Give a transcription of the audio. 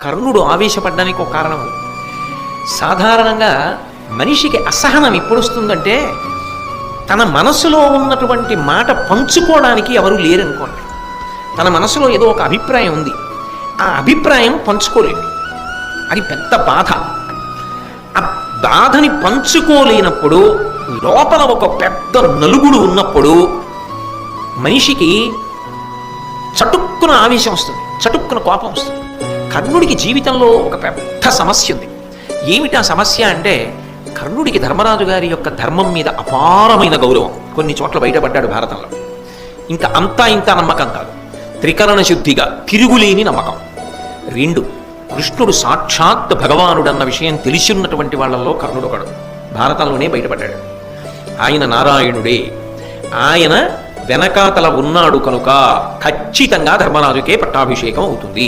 కర్ణుడు ఆవేశపడ్డానికి ఒక కారణం అది. సాధారణంగా మనిషికి అసహనం ఎప్పుడు వస్తుందంటే తన మనసులో ఉన్నటువంటి మాట పంచుకోవడానికి ఎవరు లేరనుకోండి. తన మనసులో ఏదో ఒక అభిప్రాయం ఉంది, ఆ అభిప్రాయం పంచుకోలేడు. అది పెద్ద బాధ. ఆ బాధని పంచుకోలేనప్పుడు లోపల ఒక పెద్ద నలుగుడు ఉన్నప్పుడు మనిషికి చటుక్కున ఆవేశం వస్తుంది, చటుక్కున కోపం వస్తుంది. కర్ణుడికి జీవితంలో ఒక పెద్ద సమస్య ఉంది. ఏమిటా సమస్య అంటే కర్ణుడికి ధర్మరాజు గారి యొక్క ధర్మం మీద అపారమైన గౌరవం. కొన్ని చోట్ల బయటపడ్డాడు భారతంలో. ఇంకా అంతా ఇంత నమ్మకం కాదు, త్రికరణ శుద్ధిగా తిరుగులేని నమ్మకం. 2, కృష్ణుడు సాక్షాత్ భగవానుడన్న విషయం తెలిసిన్నటువంటి వాళ్ళల్లో కర్ణుడు ఒకడు. భారతంలోనే బయటపడ్డాడు. ఆయన నారాయణుడే, ఆయన వెనకాతల ఉన్నాడు కనుక ఖచ్చితంగా ధర్మరాజుకే పట్టాభిషేకం అవుతుంది.